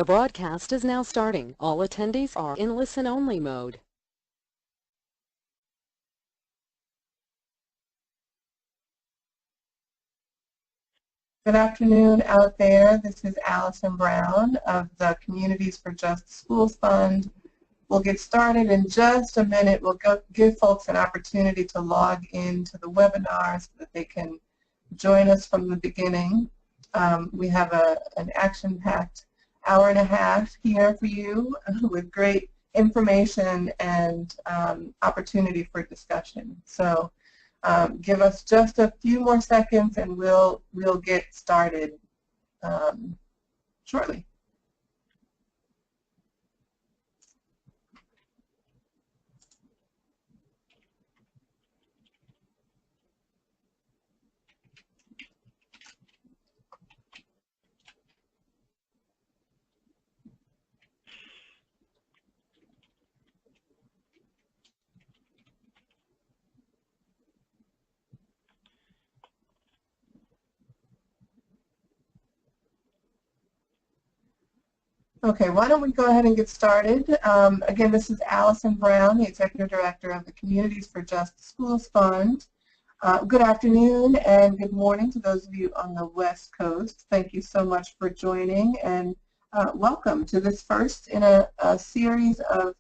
The broadcast is now starting. All attendees are in listen-only mode. Good afternoon out there. This is Allison Brown of the Communities for Just Schools Fund. We'll get started in just a minute. We'll give folks an opportunity to log into the webinar so that they can join us from the beginning. We have an action-packed hour and a half here for you with great information and opportunity for discussion. So give us just a few more seconds and we'll get started shortly. Okay, why don't we go ahead and get started. Again, this is Allison Brown, the Executive Director of the Communities for Just Schools Fund. Good afternoon and good morning to those of you on the West Coast. Thank you so much for joining and welcome to this first in a series of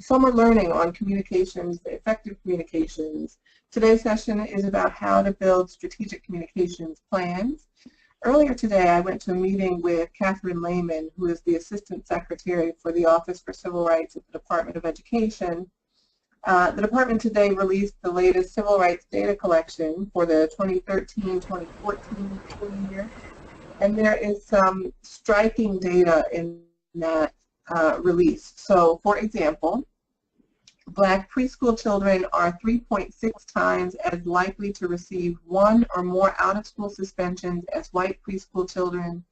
summer learning on communications, effective communications. Today's session is about how to build strategic communications plans. Earlier today, I went to a meeting with Catherine Lehman, who is the Assistant Secretary for the Office for Civil Rights at the Department of Education. The department today released the latest civil rights data collection for the 2013-2014 school year, and there is some striking data in that release. So, for example, Black preschool children are 3.6 times as likely to receive one or more out-of-school suspensions as white preschool children.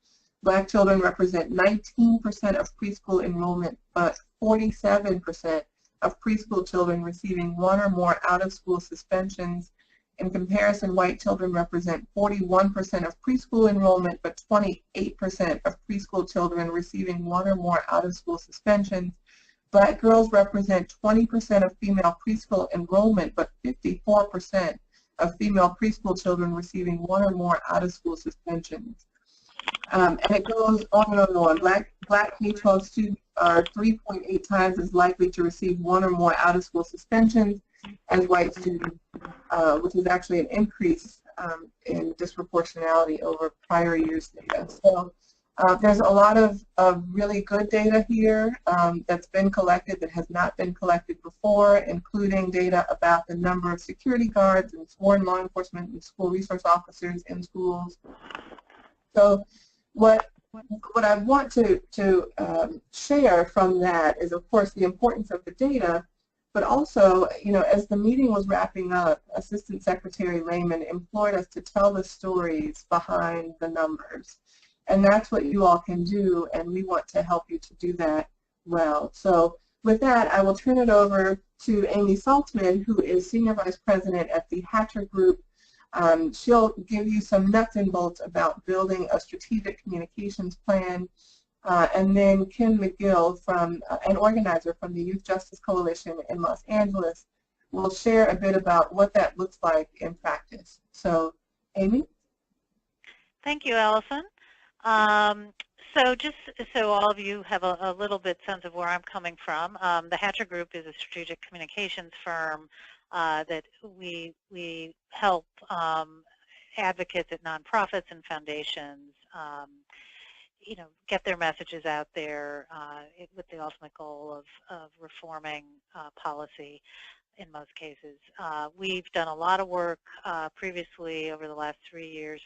Black children represent 19% of preschool enrollment, but 47% of preschool children receiving one or more out-of-school suspensions. In comparison, white children represent 41% of preschool enrollment, but 28% of preschool children receiving one or more out-of-school suspensions. Black girls represent 20% of female preschool enrollment, but 54% of female preschool children receiving one or more out-of-school suspensions. And it goes on and on and on. Black K-12 students are 3.8 times as likely to receive one or more out-of-school suspensions as white students, which is actually an increase in disproportionality over prior years' data. So there's a lot of really good data here that's been collected that has not been collected before, including data about the number of security guards and sworn law enforcement and school resource officers in schools. So what I want to share from that is, of course, the importance of the data, but also, you know, as the meeting was wrapping up, Assistant Secretary Lehman implored us to tell the stories behind the numbers. And that's what you all can do, and we want to help you to do that well. So with that, I will turn it over to Amy Saltzman, who is Senior Vice President at the Hatcher Group. She'll give you some nuts and bolts about building a strategic communications plan. And then Kim McGill, an organizer from the Youth Justice Coalition in Los Angeles, will share a bit about what that looks like in practice. So, Amy? Thank you, Allison. So just so all of you have a little bit sense of where I'm coming from, the Hatcher Group is a strategic communications firm that we help advocates at nonprofits and foundations, you know, get their messages out there with the ultimate goal of reforming policy. In most cases. We've done a lot of work previously over the last 4 years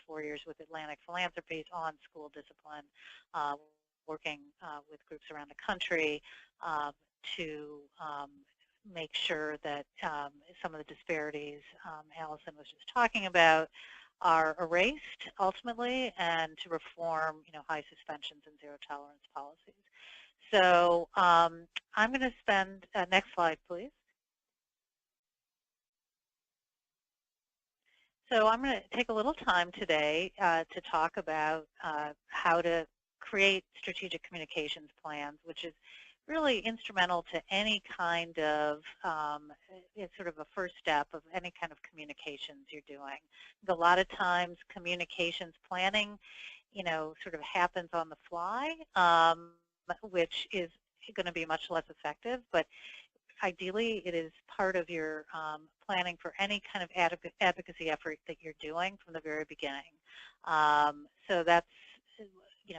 with Atlantic Philanthropies on school discipline, working with groups around the country to make sure that some of the disparities Allison was just talking about are erased ultimately, and to reform, you know, high suspensions and zero tolerance policies. So I'm going to spend, next slide please. So I'm going to take a little time today to talk about how to create strategic communications plans, which is really instrumental to any kind of, it's sort of a first step of any kind of communications you're doing. A lot of times communications planning, sort of happens on the fly, which is going to be much less effective, but ideally it is part of your planning for any kind of advocacy effort that you're doing from the very beginning. So that's,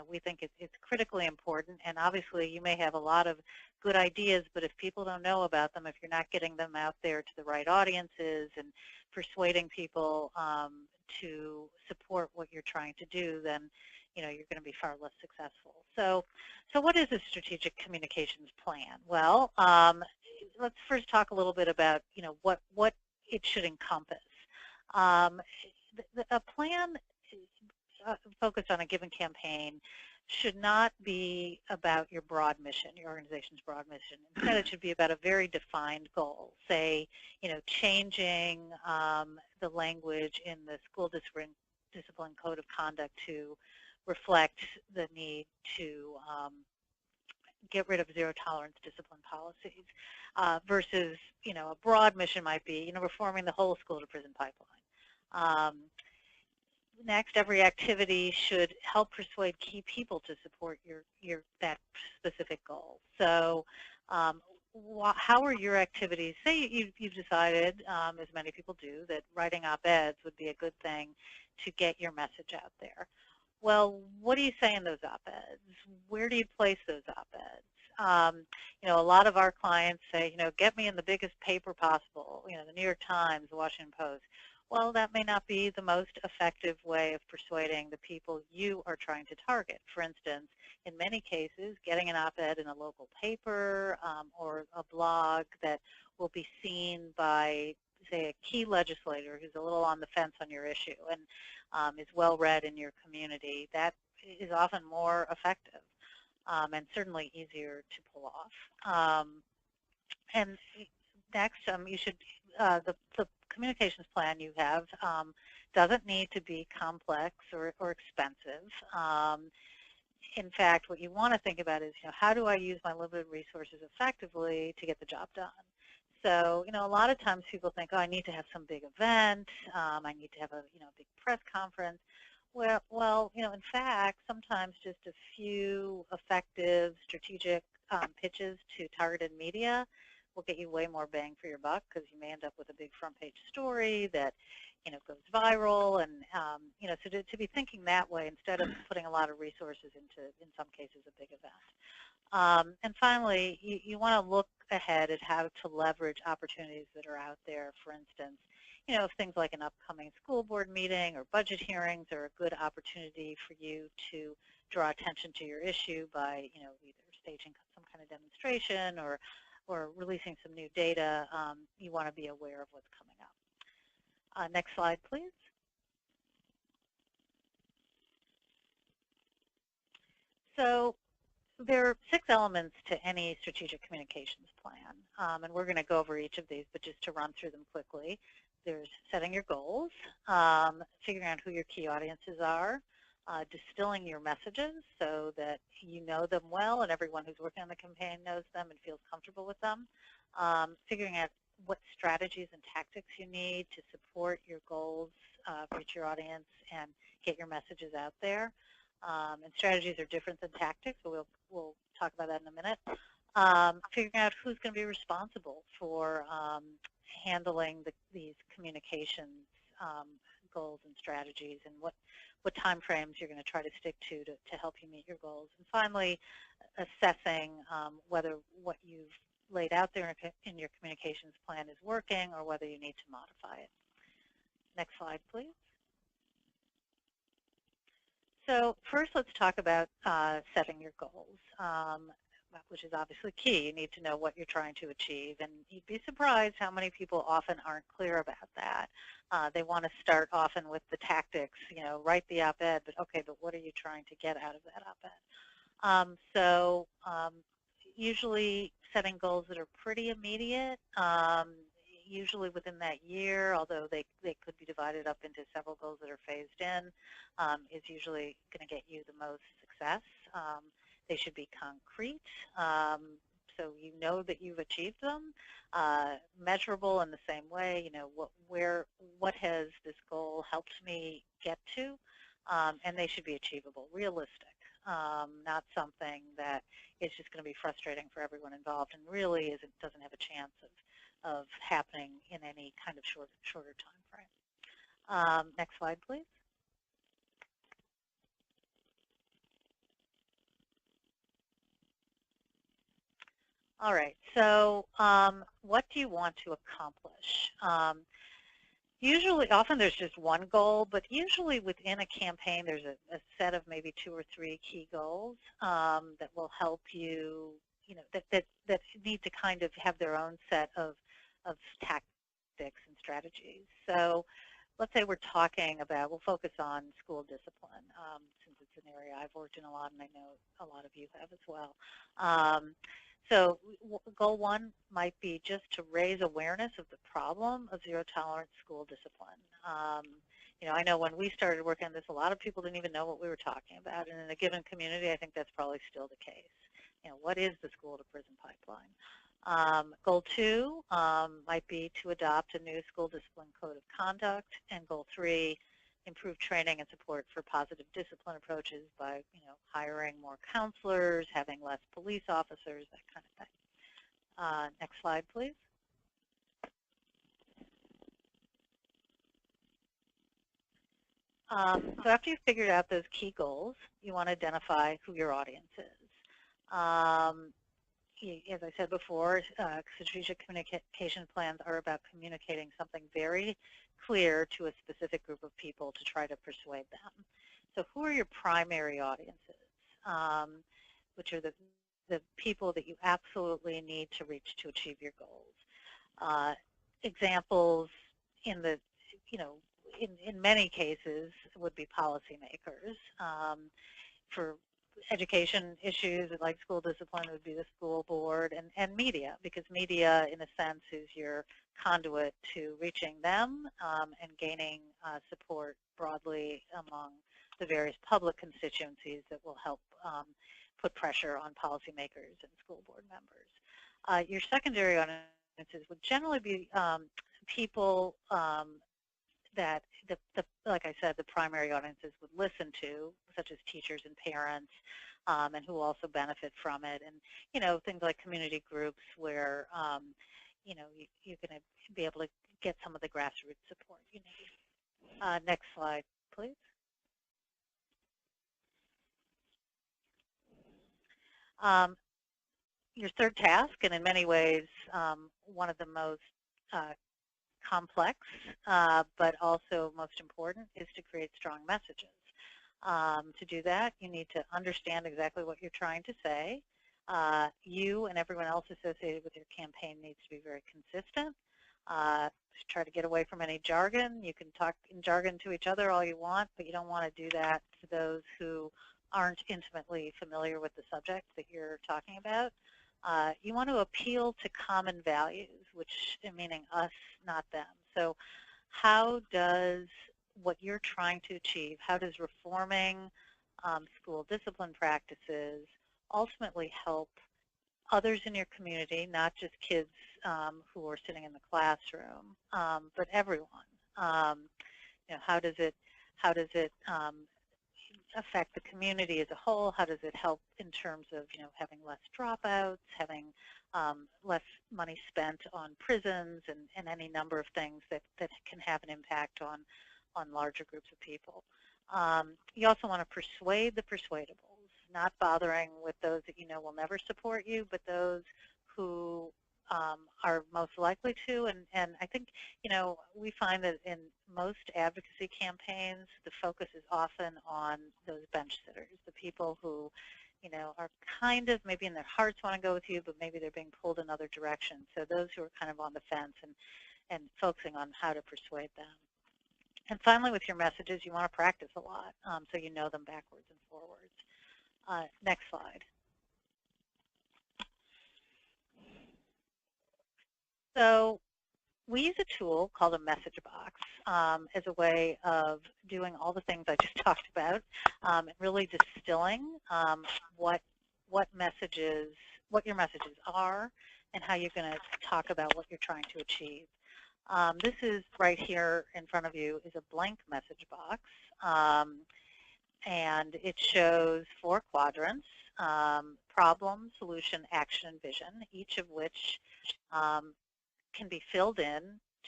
we think it's critically important, and obviously you may have a lot of good ideas, but if people don't know about them, if you're not getting them out there to the right audiences and persuading people to support what you're trying to do, then you're going to be far less successful. So what is a strategic communications plan? Well, let's first talk a little bit about what it should encompass. A plan focused on a given campaign should not be about your broad mission, your organization's broad mission. Instead, it should be about a very defined goal. Say, changing the language in the school discipline code of conduct to reflect the need to get rid of zero-tolerance discipline policies, versus, a broad mission might be, reforming the whole school-to-prison pipeline. Next, every activity should help persuade key people to support that specific goal. So how are your activities? Say you've decided, as many people do, that writing op-eds would be a good thing to get your message out there. Well, what do you say in those op-eds? Where do you place those op-eds? A lot of our clients say, get me in the biggest paper possible, the New York Times, the Washington Post. Well, that may not be the most effective way of persuading the people you are trying to target. For instance, in many cases, getting an op-ed in a local paper or a blog that will be seen by, say, a key legislator who's a little on the fence on your issue and is well read in your community, that is often more effective and certainly easier to pull off. And next, you should, the communications plan you have doesn't need to be complex or expensive. In fact, what you want to think about is, how do I use my limited resources effectively to get the job done? So, a lot of times people think, oh, I need to have some big event, I need to have a, big press conference. Well, in fact, sometimes just a few effective strategic pitches to targeted media will get you way more bang for your buck, because you may end up with a big front page story that goes viral, and so to be thinking that way instead of putting a lot of resources into, in some cases, a big event. And finally, you want to look ahead at how to leverage opportunities that are out there. For instance, if things like an upcoming school board meeting or budget hearings are a good opportunity for you to draw attention to your issue by either staging some kind of demonstration or releasing some new data, you want to be aware of what's coming up. Next slide, please. So there are 6 elements to any strategic communications plan, and we're going to go over each of these, but just to run through them quickly. There's setting your goals, figuring out who your key audiences are, distilling your messages so that you know them well and everyone who's working on the campaign knows them and feels comfortable with them, figuring out what strategies and tactics you need to support your goals, reach your audience, and get your messages out there. And strategies are different than tactics, so we'll talk about that in a minute. Figuring out who's going to be responsible for handling these communications goals and strategies, and what time frames you're going to try to stick to help you meet your goals. And finally, assessing whether what you've laid out there in your communications plan is working or whether you need to modify it. Next slide, please. So first, let's talk about setting your goals, which is obviously key. You need to know what you're trying to achieve, and you'd be surprised how many people often aren't clear about that. They want to start often with the tactics, write the op-ed, but okay, but what are you trying to get out of that op-ed? Usually setting goals that are pretty immediate, usually within that year, although they could be divided up into several goals that are phased in, is usually going to get you the most success. They should be concrete, so you know that you've achieved them, measurable in the same way. You know, what has this goal helped me get to, and they should be achievable, realistic. Not something that is just going to be frustrating for everyone involved and really doesn't have a chance of happening in any kind of shorter time frame. Next slide, please. All right, so what do you want to accomplish? Usually, often there's just one goal, but usually within a campaign there's a set of maybe 2 or 3 key goals that will help you, you know, that need to kind of have their own set of tactics and strategies. So let's say we're talking about, we'll focus on school discipline since it's an area I've worked in a lot and I know a lot of you have as well. So goal 1 might be just to raise awareness of the problem of zero-tolerance school discipline. You know, I know when we started working on this, a lot of people didn't even know what we were talking about, and in a given community, I think that's probably still the case. You know, what is the school-to-prison pipeline? Goal 2 might be to adopt a new school discipline code of conduct, and goal 3, improve training and support for positive discipline approaches by, you know, hiring more counselors, having less police officers, that kind of thing. Next slide, please. So after you've figured out those key goals, you want to identify who your audience is. As I said before, strategic communication plans are about communicating something very clear to a specific group of people to try to persuade them. So who are your primary audiences, which are the people that you absolutely need to reach to achieve your goals? Examples in the, you know, in many cases would be policymakers. For education issues like school discipline would be the school board, and media, because media in a sense is your conduit to reaching them and gaining support broadly among the various public constituencies that will help put pressure on policymakers and school board members. Your secondary audiences would generally be people that, like I said, the primary audiences would listen to, such as teachers and parents, and who also benefit from it. And, you know, things like community groups where, you know, you're going to be able to get some of the grassroots support you need. Next slide, please. Your third task, and in many ways one of the most complex, but also most important, is to create strong messages. To do that, you need to understand exactly what you're trying to say. You and everyone else associated with your campaign needs to be very consistent. Try to get away from any jargon. You can talk in jargon to each other all you want, but you don't want to do that to those who aren't intimately familiar with the subject that you're talking about. You want to appeal to common values, which meaning us, not them. So how does what you're trying to achieve, how does reforming school discipline practices ultimately help others in your community, not just kids who are sitting in the classroom, but everyone? You know, how does it affect the community as a whole? How does it help in terms of, you know, having less dropouts, having less money spent on prisons, and any number of things that can have an impact on larger groups of people? You also want to persuade the persuadables, not bothering with those that you know will never support you, but those who are most likely to. And I think, you know, we find that in most advocacy campaigns, the focus is often on those bench sitters, the people who, you know, are kind of maybe in their hearts want to go with you, but maybe they're being pulled in other directions. So those who are kind of on the fence and focusing on how to persuade them. And finally, with your messages, you want to practice a lot so you know them backwards and forwards. Next slide. So we use a tool called a message box as a way of doing all the things I just talked about and really distilling what messages, what your messages are, and how you're going to talk about what you're trying to achieve. This is right here in front of you is a blank message box, and it shows 4 quadrants: problem, solution, action, and vision, each of which can be filled in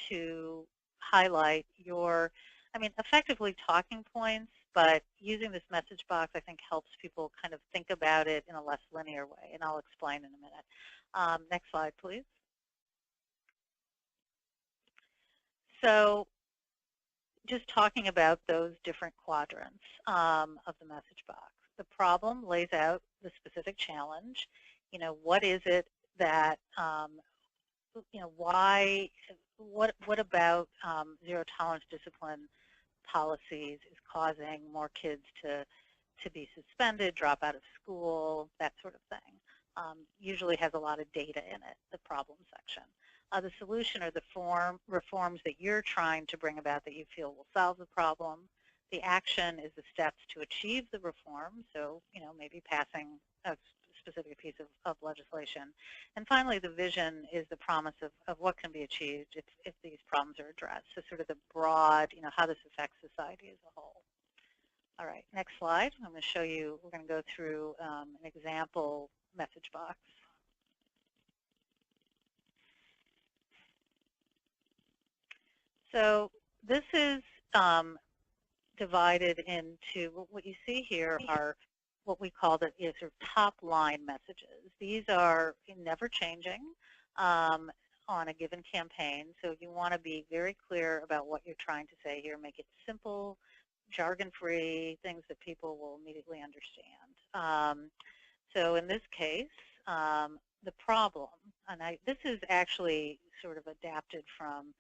to highlight your, effectively talking points, but using this message box, I think, helps people kind of think about it in a less linear way, and I'll explain in a minute. Next slide, please. So just talking about those different quadrants of the message box. The problem lays out the specific challenge. What is it that, why, what about zero tolerance discipline policies is causing more kids to be suspended, drop out of school, that sort of thing. Usually has a lot of data in it, the problem section. The solution are the reforms that you're trying to bring about that you feel will solve the problem. The action is the steps to achieve the reform, so maybe passing a specific piece of legislation. And finally, the vision is the promise of what can be achieved if these problems are addressed. So sort of the broad, how this affects society as a whole. All right, next slide. I'm going to show you, we're going to go through an example message box. So this is divided into, what you see here are what we call the sort of top line messages. These are never changing on a given campaign, so you want to be very clear about what you're trying to say here. Make it simple, jargon-free, things that people will immediately understand. So in this case, the problem, and this is actually sort of adapted from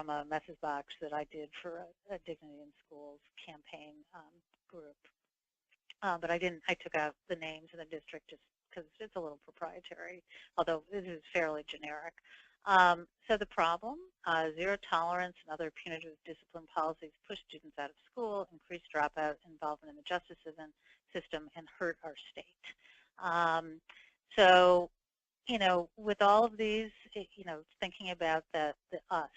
a message box that I did for a Dignity in Schools campaign group. But I took out the names in the district just because it's a little proprietary, although this is fairly generic. So the problem, zero tolerance and other punitive discipline policies push students out of school, increase dropout, involvement in the justice system, and hurt our state. So, with all of these, thinking about the us,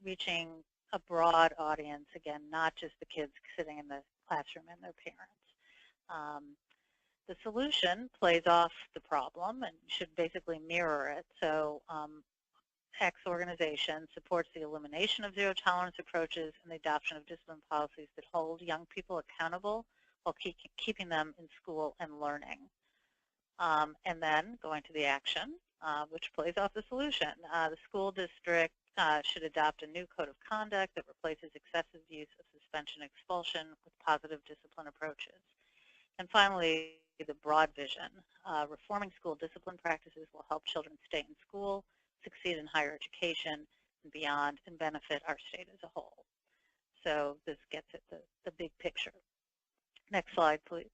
reaching a broad audience, again, not just the kids sitting in the classroom and their parents. The solution plays off the problem and should basically mirror it. So X organization supports the elimination of zero tolerance approaches and the adoption of discipline policies that hold young people accountable while keeping them in school and learning. And then going to the action, which plays off the solution. The school district should adopt a new code of conduct that replaces excessive use of suspension and expulsion with positive discipline approaches. And finally, the broad vision. Reforming school discipline practices will help children stay in school, succeed in higher education and beyond, and benefit our state as a whole. So this gets at the big picture. Next slide, please.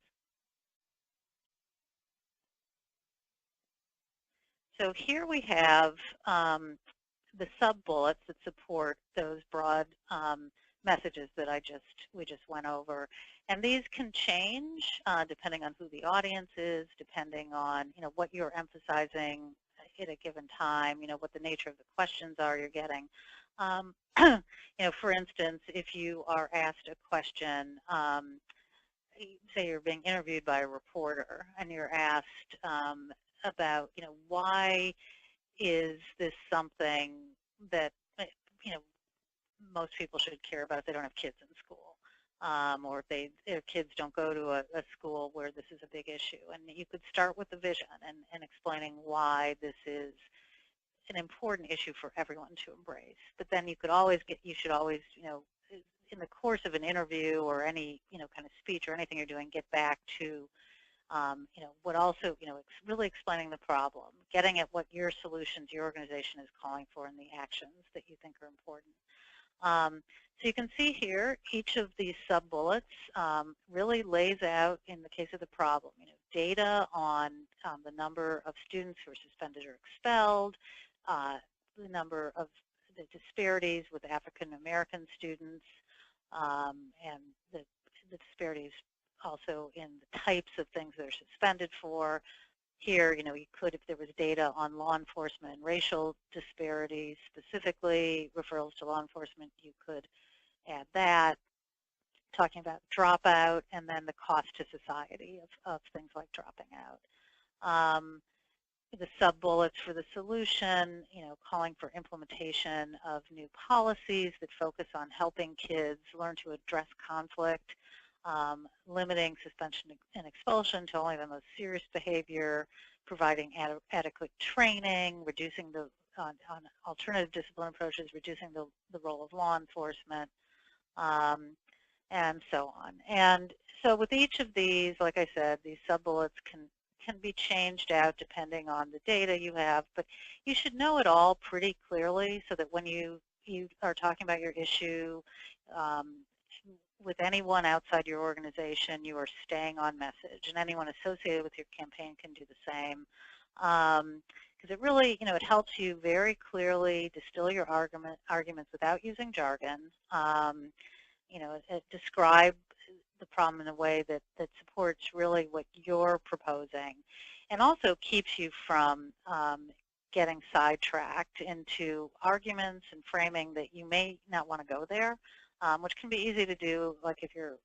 So here we have the sub-bullets that support those broad messages that we just went over. And these can change depending on who the audience is, depending on what you're emphasizing at a given time, what the nature of the questions are you're getting. For instance, if you are asked a question, say you're being interviewed by a reporter and you're asked about, why is this something that, most people should care about if they don't have kids in school, or if their kids don't go to a school where this is a big issue. And you could start with the vision and explaining why this is an important issue for everyone to embrace. But then you should always, in the course of an interview or any, kind of speech or anything you're doing, get back to what also, really explaining the problem, getting at what your solutions, your organization is calling for, and the actions that you think are important. So you can see here, each of these sub-bullets really lays out, in the case of the problem, data on the number of students who are suspended or expelled, the number of the disparities with African American students, and the disparities also in the types of things they're suspended for. Here, you could, if there was data on law enforcement and racial disparities, specifically referrals to law enforcement, you could add that. Talking about dropout and then the cost to society of things like dropping out. The sub-bullets for the solution, calling for implementation of new policies that focus on helping kids learn to address conflict, limiting suspension and expulsion to only the most serious behavior, providing adequate training, reducing on alternative discipline approaches, reducing the role of law enforcement, and so on. And so with each of these, like I said, these sub-bullets can be changed out depending on the data you have, but you should know it all pretty clearly so that when you are talking about your issue with anyone outside your organization, you are staying on message, and anyone associated with your campaign can do the same. Because it really, it helps you very clearly distill your arguments without using jargon. Describe the problem in a way that supports really what you're proposing, and also keeps you from getting sidetracked into arguments and framing that you may not want to go there, which can be easy to do. Like if you're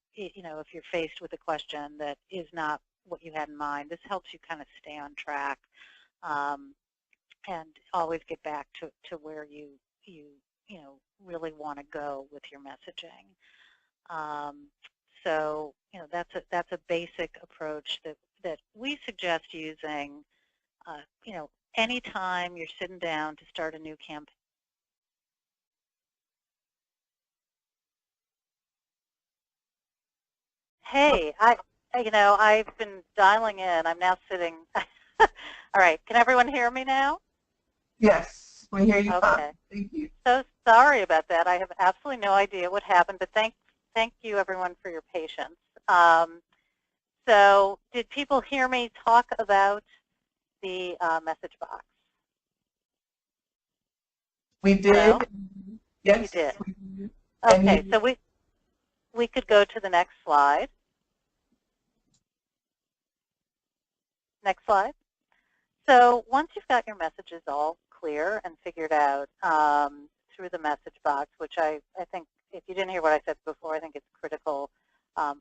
faced with a question that is not what you had in mind, this helps you kind of stay on track and always get back to where you really want to go with your messaging. So that's a basic approach that we suggest using. Anytime you're sitting down to start a new campaign. Hey, I've been dialing in. I'm now sitting. All right, can everyone hear me now? Yes, we hear you. Okay. Thank you. So sorry about that. I have absolutely no idea what happened, but thank you everyone for your patience. So did people hear me talk about the message box? We did. Hello? Yes. You did. Okay, so we could go to the next slide. Next slide. So once you've got your messages all clear and figured out through the message box, which I think, if you didn't hear what I said before, I think it's critical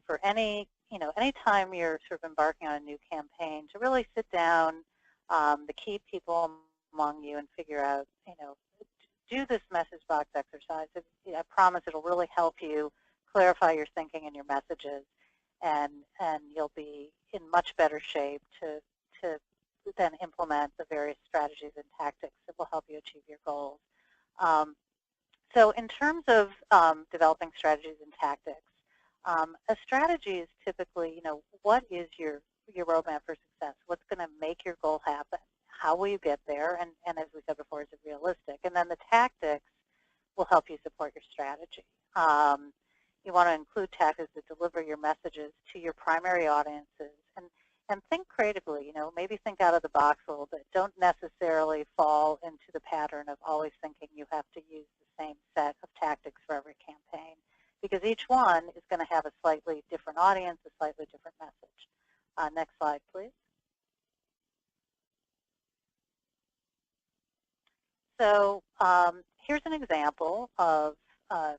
for any time you're sort of embarking on a new campaign to really sit down, the key people among you, and figure out, do this message box exercise. I promise it'll really help you clarify your thinking and your messages, and you'll be in much better shape to then implement the various strategies and tactics that will help you achieve your goals. So in terms of developing strategies and tactics, a strategy is typically, what is your roadmap for success? What's going to make your goal happen? How will you get there? And as we said before, is it realistic? And then the tactics will help you support your strategy. You want to include tactics that deliver your messages to your primary audiences, and think creatively, maybe think out of the box a little bit. Don't necessarily fall into the pattern of always thinking you have to use the same set of tactics for every campaign, because each one is going to have a slightly different audience, a slightly different message. Next slide, please. So here's an example of a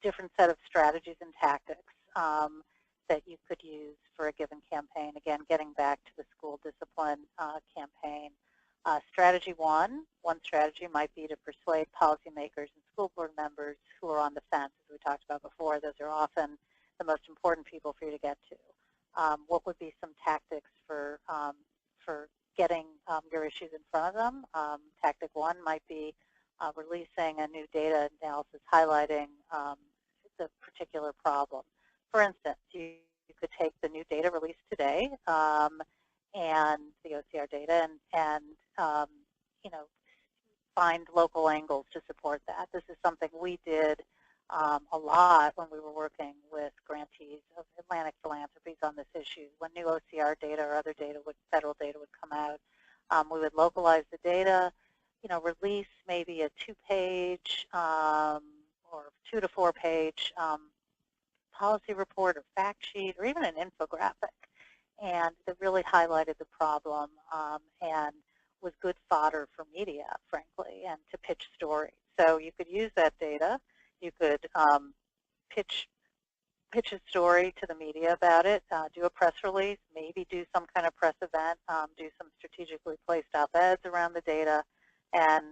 different set of strategies and tactics that you could use for a given campaign. Again, getting back to the school discipline campaign. Strategy one strategy might be to persuade policymakers and school board members who are on the fence, as we talked about before. Those are often the most important people for you to get to. What would be some tactics for getting your issues in front of them? Tactic one might be releasing a new data analysis highlighting the particular problem. For instance, you could take the new data released today and the OCR data and find local angles to support that. This is something we did a lot when we were working with grantees of Atlantic Philanthropies on this issue. When new OCR data or other data, federal data would come out, we would localize the data, release maybe a 2-page or 2 to 4-page policy report or fact sheet or even an infographic, and that really highlighted the problem and was good fodder for media, frankly, and to pitch stories. So you could use that data. You could pitch a story to the media about it, do a press release, maybe do some kind of press event, do some strategically placed op-eds around the data, and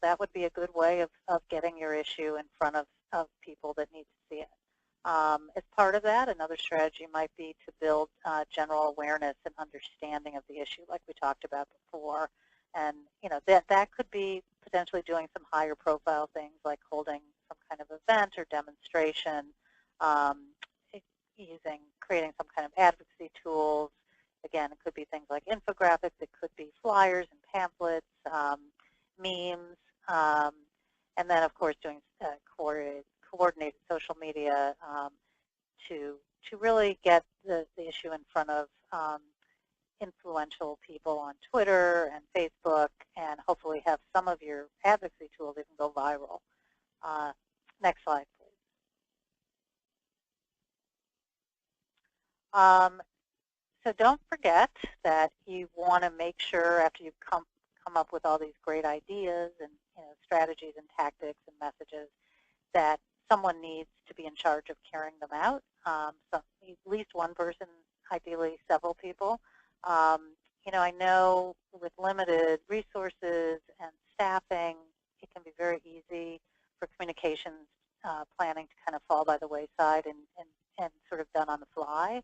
that would be a good way of getting your issue in front of people that need to see it. As part of that, another strategy might be to build general awareness and understanding of the issue, like we talked about before. And that could be potentially doing some higher profile things like holding some kind of event or demonstration, creating some kind of advocacy tools. Again, it could be things like infographics, it could be flyers and pamphlets, memes, and then of course doing coordinated social media to really get the issue in front of influential people on Twitter and Facebook, and hopefully have some of your advocacy tools even go viral. Next slide, please. So don't forget that you want to make sure after you've come up with all these great ideas and strategies and tactics and messages that someone needs to be in charge of carrying them out. So at least one person, ideally several people. I know with limited resources and staffing, it can be very easy for communications planning to kind of fall by the wayside and sort of done on the fly.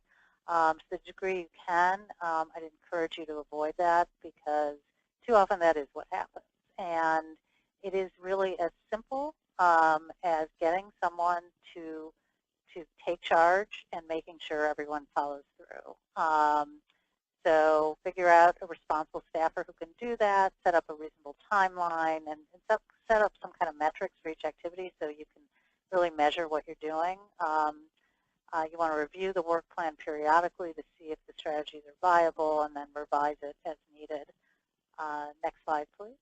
To the degree you can, I'd encourage you to avoid that, because too often that is what happens. And it is really as simple as getting someone to take charge and making sure everyone follows through. So figure out a responsible staffer who can do that, set up a reasonable timeline, and set up some kind of metrics for each activity so you can really measure what you're doing. You want to review the work plan periodically to see if the strategies are viable, and then revise it as needed. Next slide, please.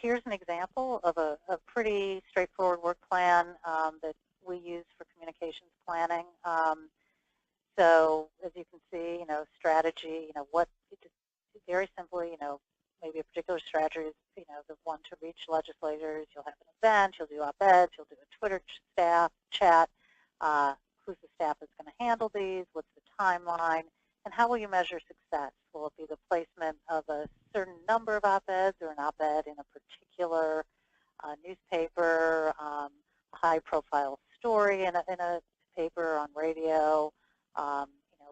Here's an example of a pretty straightforward work plan that we use for communications planning. So as you can see, strategy, very simply, maybe a particular strategy is, the one to reach legislators. You'll have an event, you'll do op-eds, you'll do a Twitter staff chat. Who's the staff that's going to handle these? What's the timeline? And how will you measure success? Will it be the placement of a certain number of op-eds or an op-ed in a particular newspaper, a high-profile story in a paper on radio?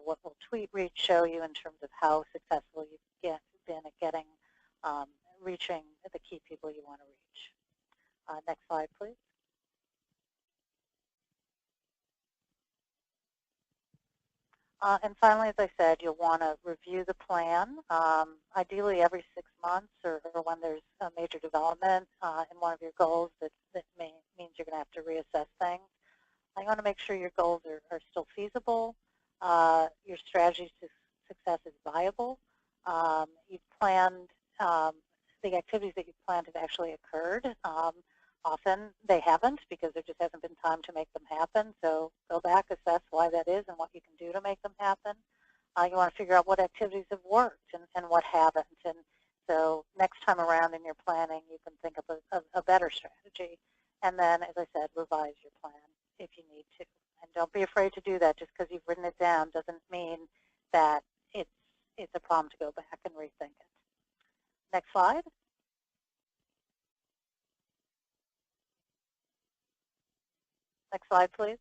What will tweet reach show you in terms of how successful you've been at reaching the key people you want to reach? Next slide, please. And finally, as I said, you'll want to review the plan, ideally every 6 months or when there's a major development in one of your goals that means you're going to have to reassess things. You want to make sure your goals are still feasible, your strategy to success is viable, you've planned, the activities that you've planned have actually occurred. Often they haven't because there just hasn't been time to make them happen. So go back, assess why that is and what you can do to make them happen. You want to figure out what activities have worked and what haven't. And so next time around in your planning, you can think of a better strategy. And then, as I said, revise your plan if you need to. And don't be afraid to do that. Just because you've written it down doesn't mean that it's a problem to go back and rethink it. Next slide. Next slide, please.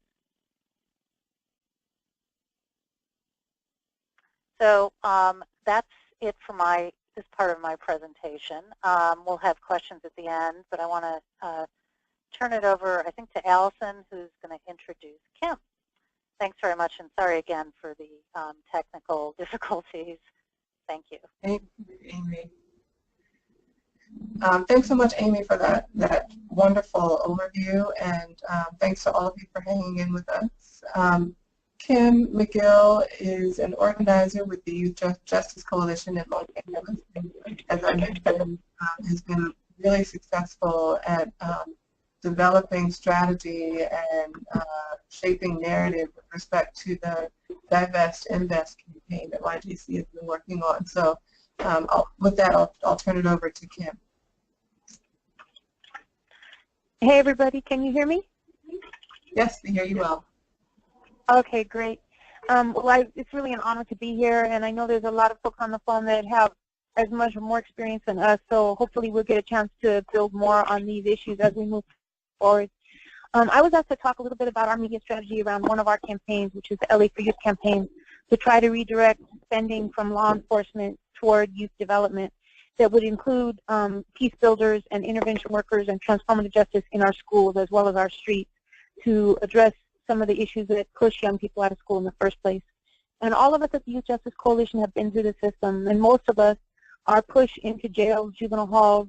So that's it for this part of my presentation. We'll have questions at the end, but I want to turn it over, I think, to Allison, who's going to introduce Kim. Thanks very much, and sorry again for the technical difficulties. Thank you. Thank you, Amy. Thanks so much, Amy, for that wonderful overview, and thanks to all of you for hanging in with us. Kim McGill is an organizer with the Youth Justice Coalition in Los Angeles, and as I mentioned, has been really successful at developing strategy and shaping narrative with respect to the Divest Invest campaign that YJC has been working on. So with that, I'll turn it over to Kim. Hey everybody, can you hear me? Yes, we hear you well. Okay, great. Well, it's really an honor to be here, and I know there's a lot of folks on the phone that have as much or more experience than us, so hopefully we'll get a chance to build more on these issues as we move forward. I was asked to talk a little bit about our media strategy around one of our campaigns, which is the LA for Youth campaign, to try to redirect spending from law enforcement toward youth development that would include peace builders and intervention workers and transformative justice in our schools as well as our streets to address some of the issues that push young people out of school in the first place. And all of us at the Youth Justice Coalition have been through the system, and most of us, our push into jails, juvenile halls,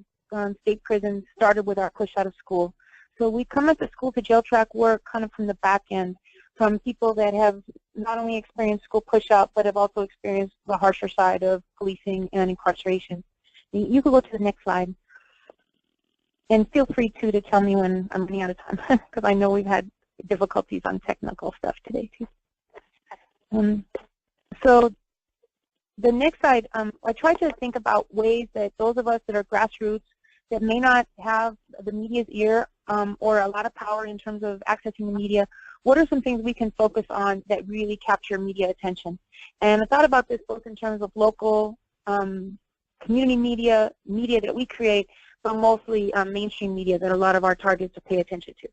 state prisons started with our push out of school. So we come at the school to jail track work kind of from the back end, from people that have not only experienced school push out, but have also experienced the harsher side of policing and incarceration. You can go to the next slide. And feel free to tell me when I'm running out of time, because I know we've had difficulties on technical stuff today too. So the next slide, I try to think about ways that those of us that are grassroots that may not have the media's ear or a lot of power in terms of accessing the media, what are some things we can focus on that really capture media attention? And I thought about this both in terms of local community media that we create, but mostly mainstream media that a lot of our targets pay attention to.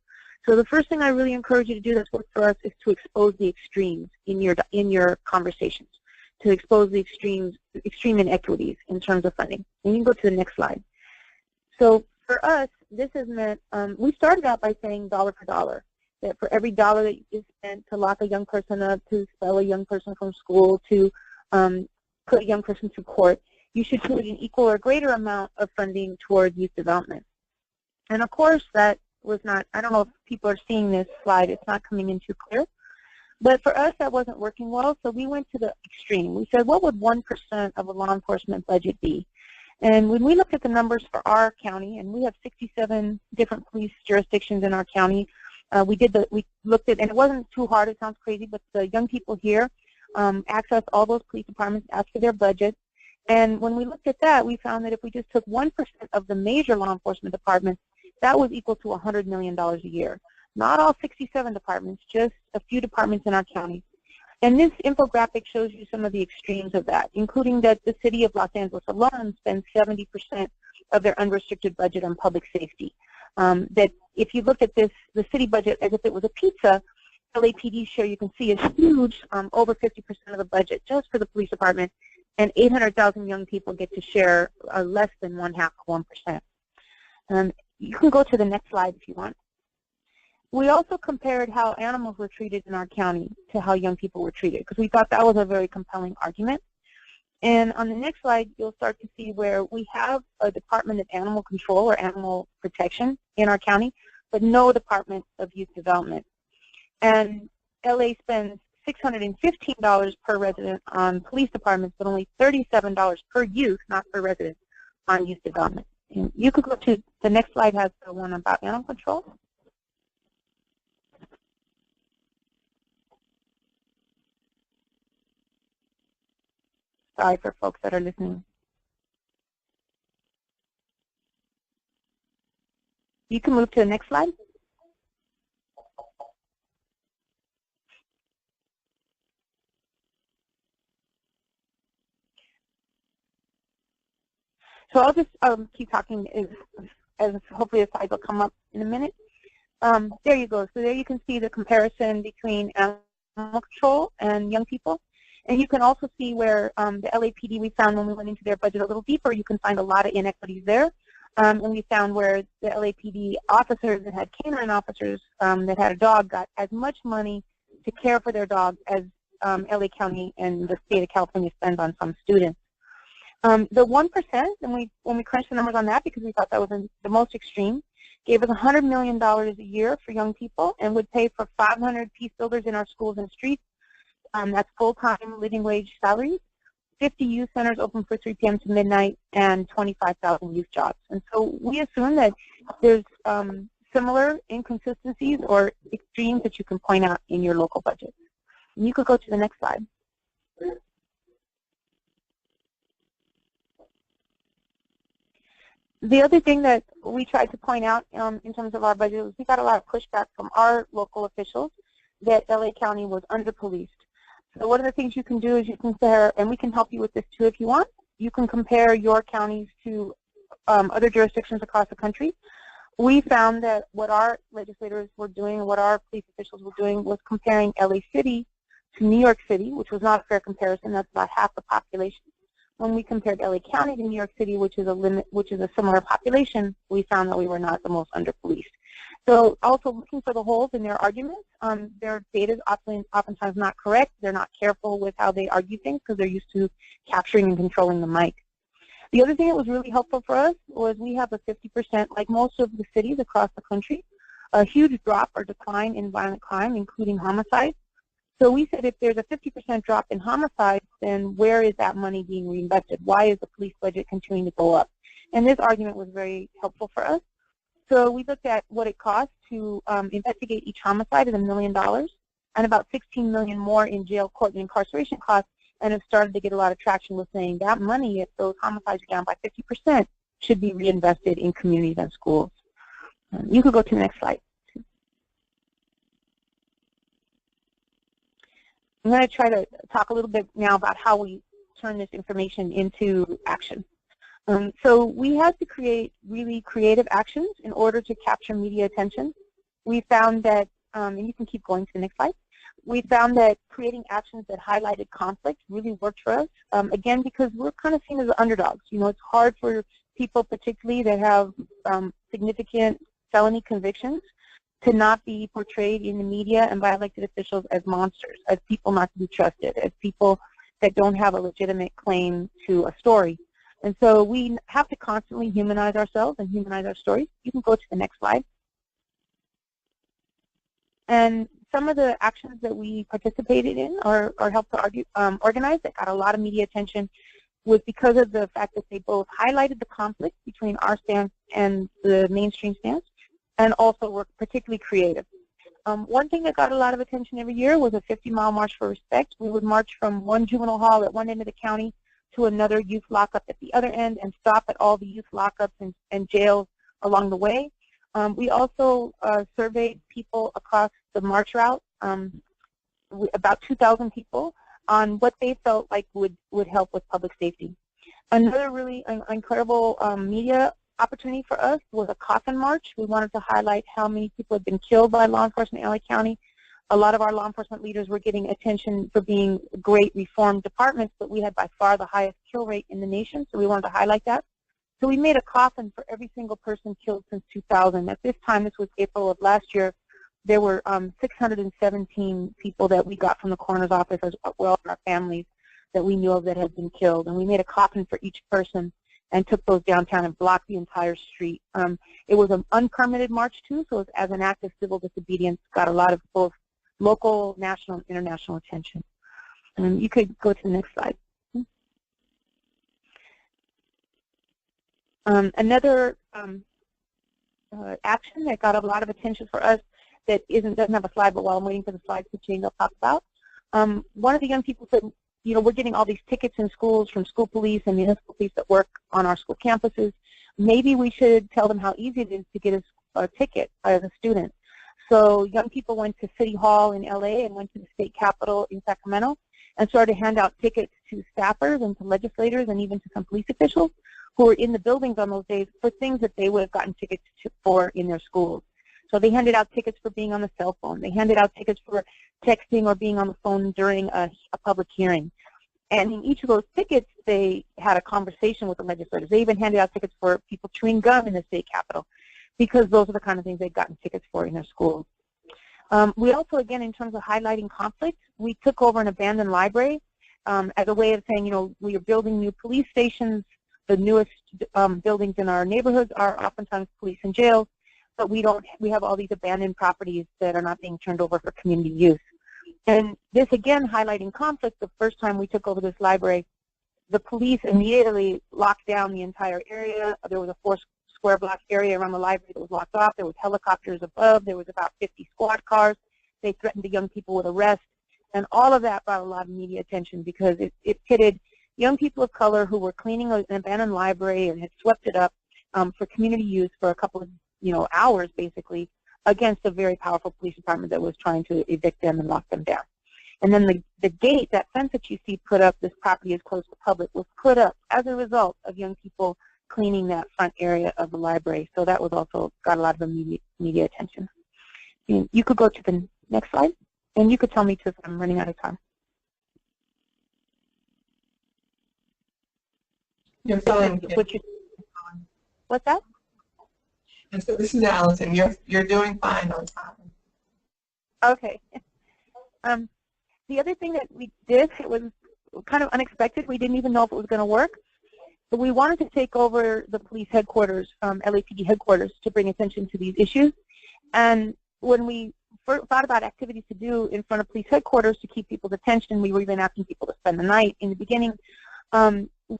So the first thing I really encourage you to do that's worked for us is to expose the extremes in your conversations, to expose the extreme inequities in terms of funding. And you can go to the next slide. So for us, this has meant, we started out by saying dollar for dollar, that for every dollar that you spend to lock a young person up, to expel a young person from school, to put a young person through court, you should put an equal or greater amount of funding toward youth development. And of course, that was not, I don't know if people are seeing this slide, it's not coming in too clear. But for us, that wasn't working well, so we went to the extreme. We said, what would 1% of a law enforcement budget be? And when we looked at the numbers for our county, and we have 67 different police jurisdictions in our county, we looked at, and it wasn't too hard, it sounds crazy, but the young people here access all those police departments, ask for their budget. And when we looked at that, we found that if we just took 1% of the major law enforcement departments, that was equal to $100 million a year. Not all 67 departments, just a few departments in our county. And this infographic shows you some of the extremes of that, including that the city of Los Angeles alone spends 70% of their unrestricted budget on public safety. That if you look at this, the city budget as if it was a pizza, LAPD's share you can see is huge, over 50% of the budget just for the police department, and 800,000 young people get to share less than 0.5% of 1%. You can go to the next slide if you want. We also compared how animals were treated in our county to how young people were treated, because we thought that was a very compelling argument. And on the next slide, you'll start to see where we have a Department of Animal Control or Animal Protection in our county, but no Department of Youth Development. And LA spends $615 per resident on police departments, but only $37 per youth, not per resident, on youth development. And you could go to the next slide, has the one about animal control. Sorry for folks that are listening. You can move to the next slide. So I'll just keep talking as hopefully the slides will come up in a minute. There you go. So there you can see the comparison between animal control and young people. And you can also see where the LAPD, we found when we went into their budget a little deeper, you can find a lot of inequities there. And we found where the LAPD officers that had canine officers that had a dog got as much money to care for their dog as LA County and the state of California spends on some students. The 1%, and when we crunched the numbers on that because we thought that was the most extreme, gave us $100 million a year for young people and would pay for 500 peace builders in our schools and streets, That's full-time living wage salaries. 50 youth centers open for 3 p.m. to midnight, and 25,000 youth jobs. And so we assume that there's similar inconsistencies or extremes that you can point out in your local budget. And you could go to the next slide. The other thing that we tried to point out in terms of our budget was we got a lot of pushback from our local officials that LA County was under-policed. So one of the things you can do is you can compare, and we can help you with this too if you want, you can compare your counties to other jurisdictions across the country. We found that what our legislators were doing, what our police officials were doing, was comparing LA City to New York City, which was not a fair comparison. That's about half the population. When we compared LA County to New York City, which is a similar population, we found that we were not the most under-policed. So also looking for the holes in their arguments. Their data is oftentimes not correct. They're not careful with how they argue things because they're used to capturing and controlling the mic. The other thing that was really helpful for us was we have a 50%, like most of the cities across the country, a huge drop or decline in violent crime, including homicide. So we said if there's a 50% drop in homicides, then where is that money being reinvested? Why is the police budget continuing to go up? And this argument was very helpful for us. So we looked at what it costs to investigate each homicide at $1 million, and about $16 million more in jail, court, and incarceration costs, and have started to get a lot of traction with saying that money, if those homicides are down by 50%, should be reinvested in communities and schools. You could go to the next slide. I'm going to try to talk a little bit now about how we turn this information into action. So we had to create really creative actions in order to capture media attention. We found that, and you can keep going to the next slide, we found that creating actions that highlighted conflict really worked for us, again, because we're kind of seen as underdogs. You know, it's hard for people particularly that have significant felony convictions to not be portrayed in the media and by elected officials as monsters, as people not to be trusted, as people that don't have a legitimate claim to a story. And so we have to constantly humanize ourselves and humanize our stories. You can go to the next slide. And some of the actions that we participated in or helped to organize that got a lot of media attention was because of the fact that they both highlighted the conflict between our stance and the mainstream stance, and also were particularly creative. One thing that got a lot of attention every year was a 50-mile march for respect. We would march from one juvenile hall at one end of the county to another youth lockup at the other end and stop at all the youth lockups and jails along the way. We also surveyed people across the march route, about 2,000 people, on what they felt like would help with public safety. Another really incredible media opportunity for us was a coffin march. We wanted to highlight how many people had been killed by law enforcement in LA County. A lot of our law enforcement leaders were getting attention for being great reformed departments, but we had by far the highest kill rate in the nation, so we wanted to highlight that. So we made a coffin for every single person killed since 2000. At this time, this was April of last year, there were 617 people that we got from the coroner's office, as well as our families that we knew of that had been killed. And we made a coffin for each person and took those downtown and blocked the entire street. It was an unpermitted march, too, so as an act of civil disobedience, got a lot of both local, national, and international attention. You could go to the next slide. Another action that got a lot of attention for us that doesn't have a slide, but while I'm waiting for the slides to change, I'll talk about. One of the young people said, you know, we're getting all these tickets in schools from school police and municipal police that work on our school campuses. Maybe we should tell them how easy it is to get a ticket as a student. So young people went to City Hall in LA and went to the state capitol in Sacramento and started to hand out tickets to staffers and to legislators and even to some police officials who were in the buildings on those days for things that they would have gotten tickets for in their schools. So they handed out tickets for being on the cell phone. They handed out tickets for texting or being on the phone during a public hearing. And in each of those tickets, they had a conversation with the legislators. They even handed out tickets for people chewing gum in the state capitol, because those are the kind of things they've gotten tickets for in their schools. We also, again, in terms of highlighting conflict, we took over an abandoned library as a way of saying, you know, we are building new police stations. The newest buildings in our neighborhoods are oftentimes police and jails, but we have all these abandoned properties that are not being turned over for community use. And this again highlighting conflict. The first time we took over this library, the police immediately locked down the entire area. There was a 4-square block area around the library that was locked off. There was helicopters above. There was about 50 squad cars. They threatened the young people with arrest. And all of that brought a lot of media attention because it pitted young people of color who were cleaning an abandoned library and had swept it up for community use for a couple of hours, basically, against a very powerful police department that was trying to evict them and lock them down. And then the gate, that fence that you see put up, this property is closed to the public, was put up as a result of young people cleaning that front area of the library. So that was also got a lot of immediate media attention. You could go to the next slide, and you could tell me too if I'm running out of time. You're fine. What's that? And so this is Allison. You're doing fine on time. Okay. The other thing that we did, it was kind of unexpected. We didn't even know if it was going to work. But we wanted to take over the police headquarters, LAPD headquarters, to bring attention to these issues. And when we thought about activities to do in front of police headquarters to keep people's attention, we were even asking people to spend the night. In the beginning,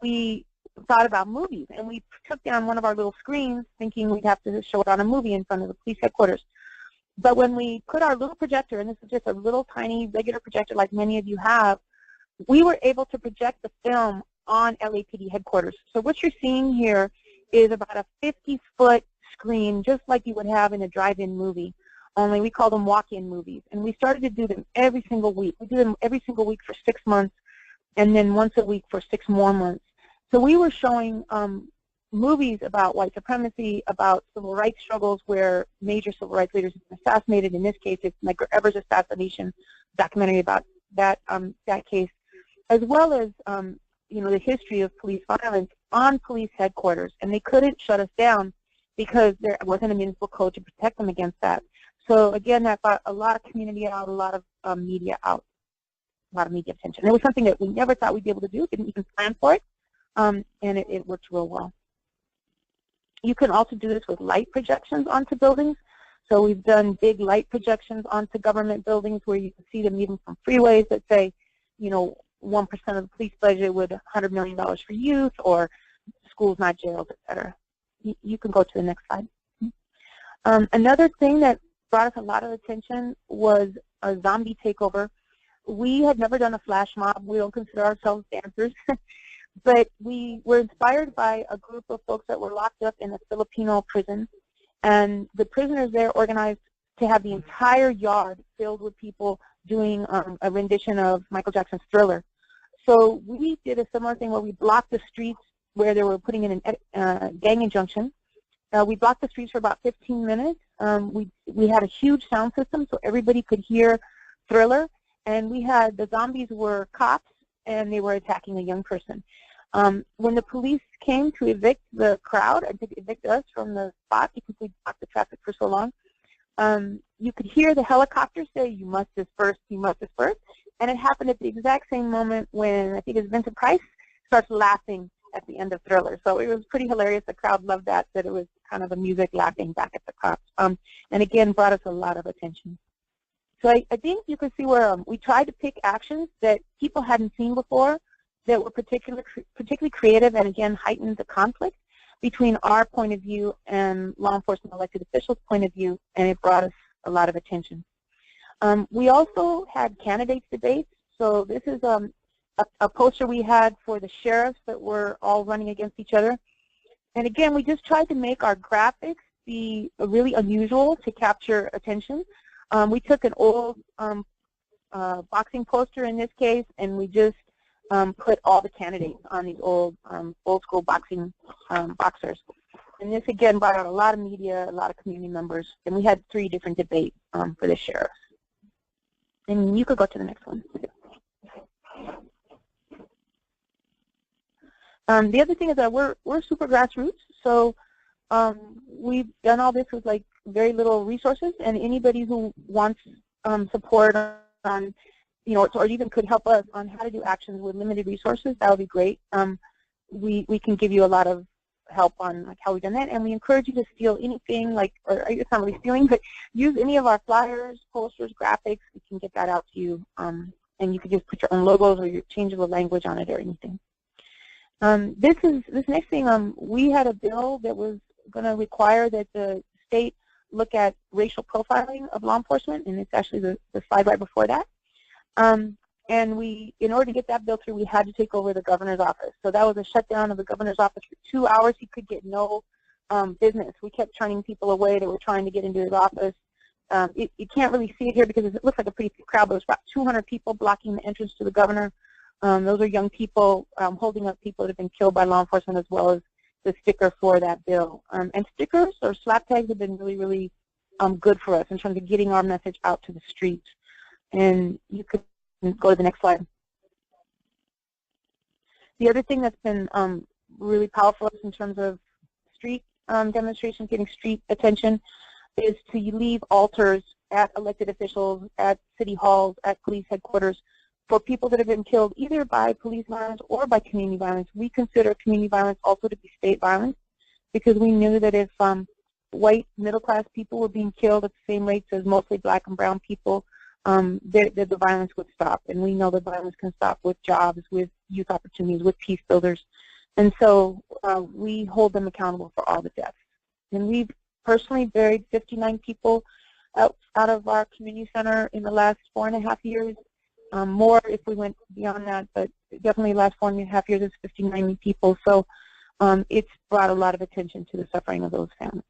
we thought about movies, and we took down one of our little screens thinking we'd have to show it on a movie in front of the police headquarters. But when we put our little projector, and this is just a little tiny regular projector like many of you have, we were able to project the film on LAPD headquarters. So what you're seeing here is about a 50-foot screen, just like you would have in a drive-in movie, only we call them walk-in movies. And we started to do them every single week. We did them every single week for 6 months, and then once a week for 6 more months. So we were showing movies about white supremacy, about civil rights struggles where major civil rights leaders have been assassinated. In this case, it's Medgar Evers' assassination, documentary about that case, as well as the history of police violence on police headquarters. And they couldn't shut us down because there wasn't a municipal code to protect them against that. So again, that got a lot of community out, a lot of media out, a lot of media attention. It was something that we never thought we'd be able to do, didn't even plan for it, and it worked real well. You can also do this with light projections onto buildings. So we've done big light projections onto government buildings where you can see them even from freeways that say, 1% of the police budget with $100 million for youth, or schools not jails, et cetera. You can go to the next slide. Another thing that brought us a lot of attention was a zombie takeover. We had never done a flash mob. We don't consider ourselves dancers. But we were inspired by a group of folks that were locked up in a Filipino prison. And the prisoners there organized to have the entire yard filled with people doing a rendition of Michael Jackson's Thriller. So we did a similar thing where we blocked the streets where they were putting in a gang injunction. We blocked the streets for about 15 minutes. We had a huge sound system so everybody could hear Thriller. And we had, the zombies were cops, and they were attacking a young person. When the police came to evict the crowd and to evict us from the spot because we blocked the traffic for so long, you could hear the helicopter say, "You must disperse, you must disperse." And it happened at the exact same moment when I think it's Vincent Price starts laughing at the end of Thriller. So it was pretty hilarious. The crowd loved that it was kind of the music laughing back at the cops. And again, brought us a lot of attention. So I think you can see where we tried to pick actions that people hadn't seen before that were particularly creative and, again, heightened the conflict between our point of view and law enforcement elected officials' point of view, and it brought us a lot of attention. We also had candidates debates. So this is a poster we had for the sheriffs that were all running against each other. And, again, we just tried to make our graphics be really unusual to capture attention. We took an old boxing poster in this case, and we just put all the candidates on these old school boxing boxers. And this, again, brought out a lot of media, a lot of community members, and we had 3 different debates for the sheriffs. And you could go to the next one. The other thing is that we're super grassroots, so we've done all this with like very little resources, and anybody who wants support on, or even could help us on how to do actions with limited resources, that would be great. We can give you a lot of help on like how we've done that. And we encourage you to steal anything, like, or I guess not really stealing, but use any of our flyers, posters, graphics. We can get that out to you. And you could just put your own logos or your changeable language on it or anything. This next thing, we had a bill that was going to require that the state look at racial profiling of law enforcement, and it's actually the slide right before that. And we, in order to get that bill through, we had to take over the governor's office. So that was a shutdown of the governor's office for 2 hours. He could get no business. We kept turning people away that were trying to get into his office. You can't really see it here because it looks like a pretty big crowd, but it was about 200 people blocking the entrance to the governor. Those are young people holding up people that have been killed by law enforcement, as well as the sticker for that bill. And stickers or slap tags have been really, really good for us in terms of getting our message out to the streets. And you could go to the next slide. The other thing that's been really powerful for us in terms of street demonstrations, getting street attention, is to leave altars at elected officials, at city halls, at police headquarters for people that have been killed either by police violence or by community violence. We consider community violence also to be state violence because we knew that if white middle-class people were being killed at the same rates as mostly black and brown people, the violence would stop. And we know that violence can stop with jobs, with youth opportunities, with peace builders. And so we hold them accountable for all the deaths. And we've personally buried 59 people out of our community center in the last 4.5 years. More if we went beyond that, but definitely the last 4.5 years is 59 people. So it's brought a lot of attention to the suffering of those families.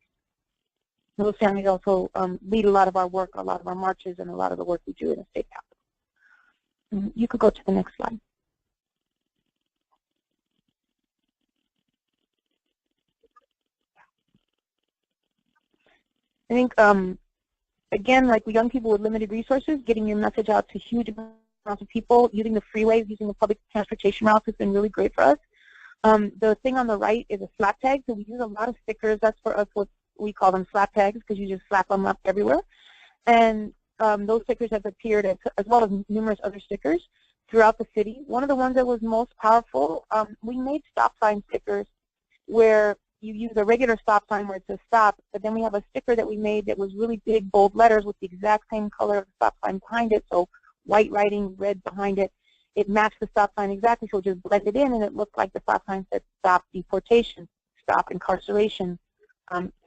Those families also lead a lot of our work, a lot of our marches, and a lot of the work we do in the state capitol. You could go to the next slide. I think, again, like young people with limited resources, getting your message out to huge amounts of people, using the freeways, using the public transportation routes has been really great for us. The thing on the right is a slap tag, so we use a lot of stickers. That's for us what we call them slap tags because you just slap them up everywhere. And those stickers have appeared as well as numerous other stickers throughout the city. One of the ones that was most powerful, we made stop sign stickers where you use a regular stop sign where it says stop, but then we have a sticker that we made that was really big, bold letters with the exact same color of the stop sign behind it, so white writing, red behind it. It matched the stop sign exactly, so it just blended in, and it looked like the stop sign said stop deportation, stop incarceration,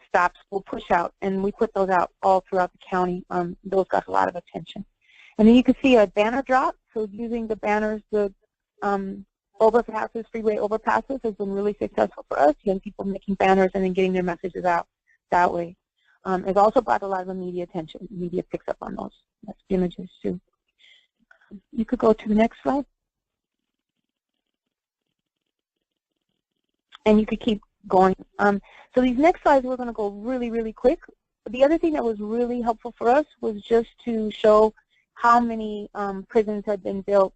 stop school push out, and we put those out all throughout the county. Those got a lot of attention. And then you can see a banner drop, so using the banners, the overpasses, freeway overpasses has been really successful for us, young people making banners and then getting their messages out that way. It's also brought a lot of media attention. Media picks up on those images too. You could go to the next slide. And you could keep going. So these next slides, we're going to go really, really quick. The other thing that was really helpful for us was just to show how many prisons had been built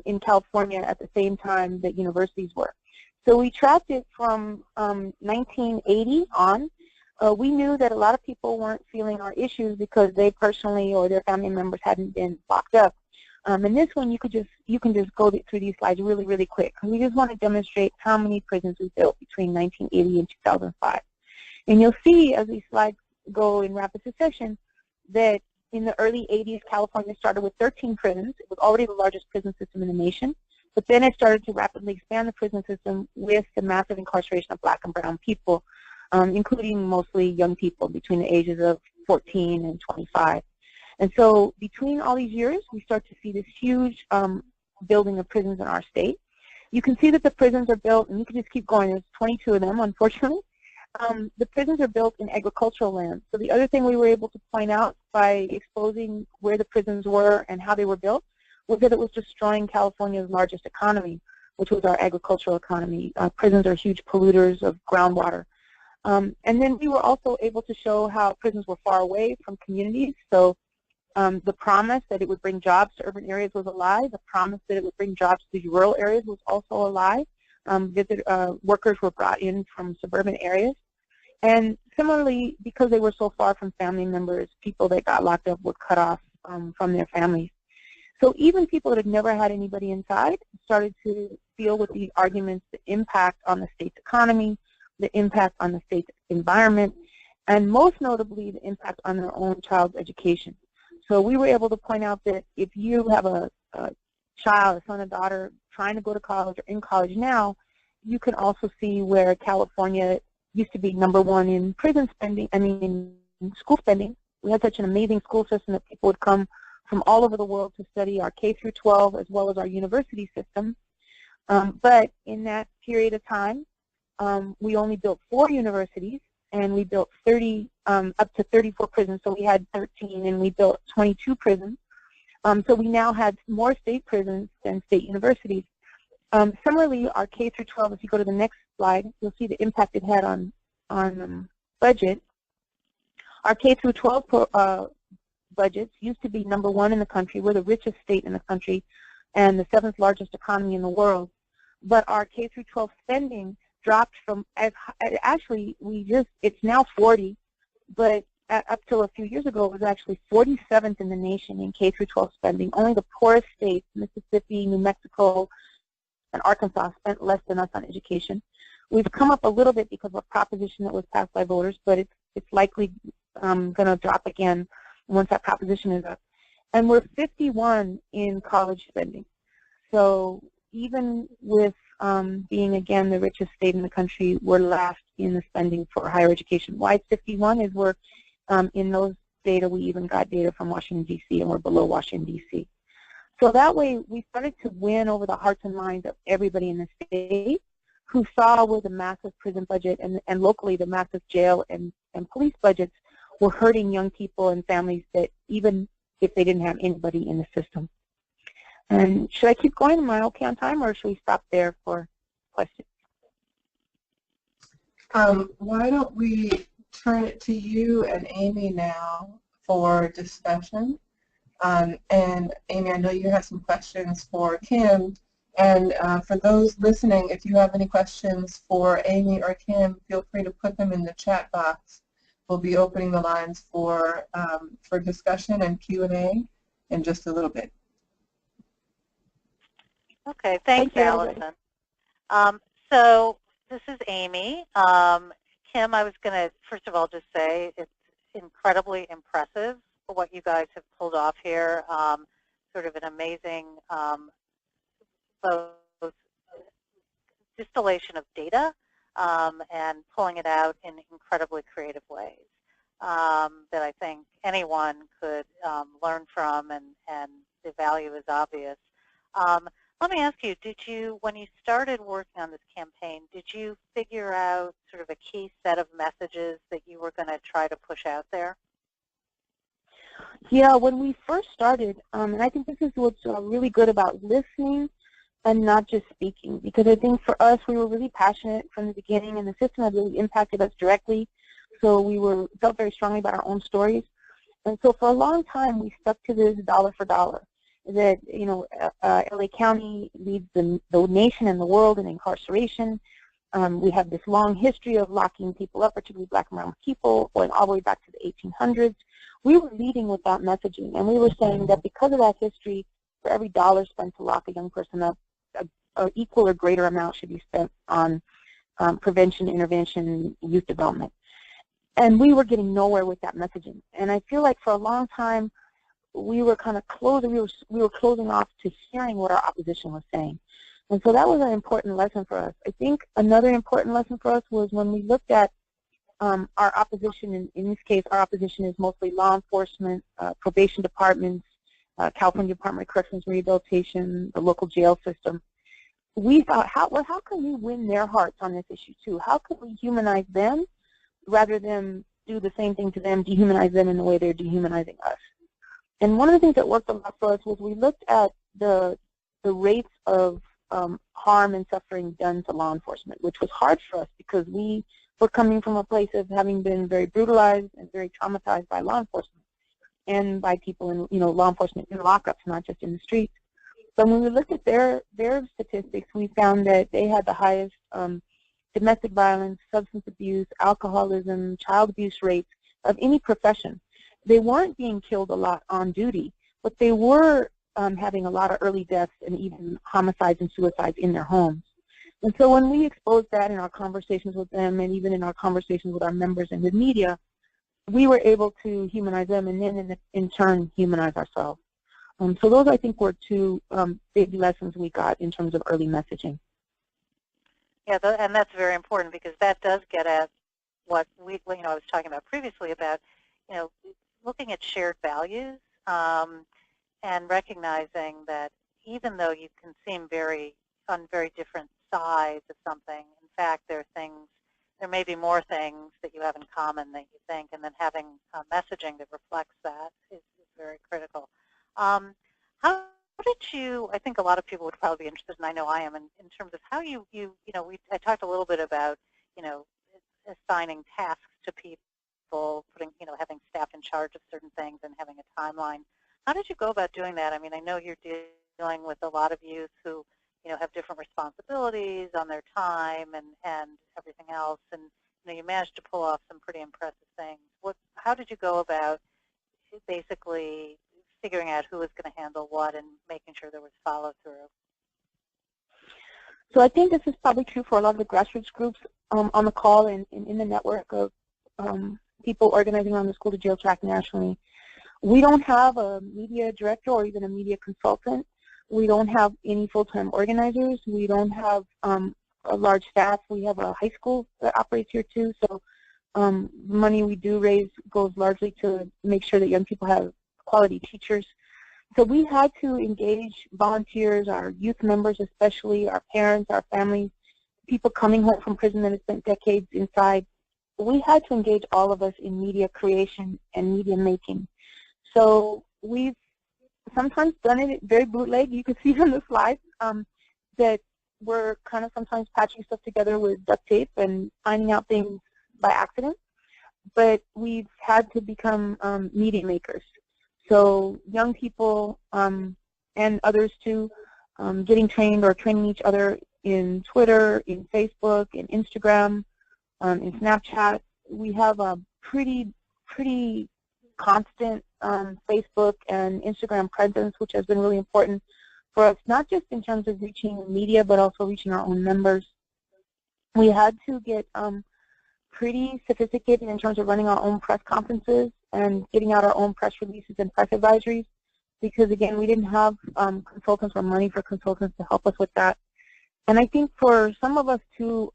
in California at the same time that universities were. So we tracked it from 1980 on. We knew that a lot of people weren't feeling our issues because they personally or their family members hadn't been locked up. And this one, you can just go through these slides really, really quick because we just want to demonstrate how many prisons we built between 1980 and 2005. And you'll see as these slides go in rapid succession that in the early 80s, California started with 13 prisons. It was already the largest prison system in the nation. But then it started to rapidly expand the prison system with the massive incarceration of black and brown people, including mostly young people between the ages of 14 and 25. And so between all these years, we start to see this huge building of prisons in our state. You can see that the prisons are built, and you can just keep going. There's 22 of them, unfortunately. The prisons are built in agricultural land. So the other thing we were able to point out by exposing where the prisons were and how they were built was that it was destroying California's largest economy, which was our agricultural economy. Prisons are huge polluters of groundwater. And then we were also able to show how prisons were far away from communities. So the promise that it would bring jobs to urban areas was a lie. The promise that it would bring jobs to rural areas was also a lie. Workers were brought in from suburban areas. And similarly, because they were so far from family members, people that got locked up were cut off from their families. So even people that had never had anybody inside started to deal with the arguments, the impact on the state's economy, the impact on the state's environment, and most notably the impact on their own child's education. So we were able to point out that if you have a child, a son or daughter, trying to go to college or in college now, you can also see where California used to be #1 in prison spending, in school spending. We had such an amazing school system that people would come from all over the world to study our K through 12 as well as our university system. But in that period of time, we only built 4 universities, and we built up to 34 prisons. So we had 13, and we built 22 prisons. So we now had more state prisons than state universities. Similarly, our K through 12, if you go to the next slide, you'll see the impact it had on budget. Our K through 12 budgets used to be #1 in the country. We're the richest state in the country and the 7th largest economy in the world. But our K through 12 spending dropped from, actually, it's now 40, but up till a few years ago, it was actually 47th in the nation in K through 12 spending. Only the poorest states, Mississippi, New Mexico, and Arkansas, spent less than us on education. We've come up a little bit because of a proposition that was passed by voters, but it's likely going to drop again once that proposition is up. And we're 51 in college spending. So even with being, again, the richest state in the country, we're last in the spending for higher education. Why it's 51 is we're, in those data, we even got data from Washington, D.C., and we're below Washington, D.C. So that way, we started to win over the hearts and minds of everybody in the state who saw where the massive prison budget and locally the massive jail and police budgets were hurting young people and families that even if they didn't have anybody in the system. And should I keep going? Am I okay on time, or should we stop there for questions? Why don't we turn it to you and Amy now for discussion. And Amy, I know you have some questions for Kim. And for those listening, if you have any questions for Amy or Kim, feel free to put them in the chat box. We'll be opening the lines for discussion and Q&A in just a little bit. Okay, thanks, Allison. So this is Amy. Kim, I was going to, first of all, just say it's incredibly impressive for what you guys have pulled off here. Sort of an amazing both distillation of data and pulling it out in incredibly creative ways that I think anyone could learn from, and the value is obvious. Let me ask you, when you started working on this campaign, did you figure out sort of a key set of messages that you were going to try to push out there? Yeah, when we first started, and I think this is what's really good about listening and not just speaking, because I think for us, we were really passionate from the beginning, and the system had really impacted us directly, so we felt very strongly about our own stories. And so for a long time, we stuck to this dollar for dollar, that, you know, LA County leads the nation and the world in incarceration. We have this long history of locking people up, particularly black and brown people, going all the way back to the 1800s. We were leading with that messaging, and we were saying that because of that history, for every dollar spent to lock a young person up, an equal or greater amount should be spent on prevention, intervention, youth development. And we were getting nowhere with that messaging. And I feel like for a long time, we were kind of closing, we were closing off to hearing what our opposition was saying. And so that was an important lesson for us. I think another important lesson for us was when we looked at our opposition, in this case, our opposition is mostly law enforcement, probation departments, California Department of Corrections and Rehabilitation, the local jail system. We thought, how can we win their hearts on this issue too? How can we humanize them rather than do the same thing to them, dehumanize them in the way they're dehumanizing us? And one of the things that worked a lot for us was we looked at the rates of harm and suffering done to law enforcement, which was hard for us because we were coming from a place of having been very brutalized and very traumatized by law enforcement and by people in, you know, law enforcement in lockups, not just in the streets. But when we looked at their statistics, we found that they had the highest domestic violence, substance abuse, alcoholism, child abuse rates of any profession. They weren't being killed a lot on duty, but they were having a lot of early deaths and even homicides and suicides in their homes. And so when we exposed that in our conversations with them and even in our conversations with our members and with media, we were able to humanize them and then in turn humanize ourselves. So those, I think, were two big lessons we got in terms of early messaging. Yeah, and that's very important because that does get at what I was talking about previously about, looking at shared values and recognizing that even though you can seem on very different sides of something, in fact, there may be more things that you have in common than you think, and then having messaging that reflects that is very critical. How did you, I think a lot of people would probably be interested, and I know I am, in terms of how I talked a little bit about, assigning tasks to people, having staff in charge of certain things and having a timeline. How did you go about doing that? I mean, I know you're dealing with a lot of youth who, have different responsibilities on their time and everything else, and you managed to pull off some pretty impressive things. How did you go about basically figuring out who was going to handle what and making sure there was follow-through? So I think this is probably true for a lot of the grassroots groups on the call and in the network of people organizing around the School to Jail track nationally. We don't have a media director or even a media consultant. We don't have any full-time organizers. We don't have a large staff. We have a high school that operates here too. So the money we do raise goes largely to make sure that young people have quality teachers. So we had to engage volunteers, our youth members especially, our parents, our families, people coming home from prison that have spent decades inside. We had to engage all of us in media creation and media making. So we've sometimes done it very bootleg. You can see on the slides that we're kind of sometimes patching stuff together with duct tape and finding out things by accident. But we've had to become media makers. So young people and others too, getting trained or training each other in Twitter, in Facebook, in Instagram, in Snapchat. We have a pretty constant Facebook and Instagram presence, which has been really important for us, not just in terms of reaching the media, but also reaching our own members. We had to get pretty sophisticated in terms of running our own press conferences and getting out our own press releases and press advisories because, again, we didn't have consultants or money for consultants to help us with that. And I think for some of us, too,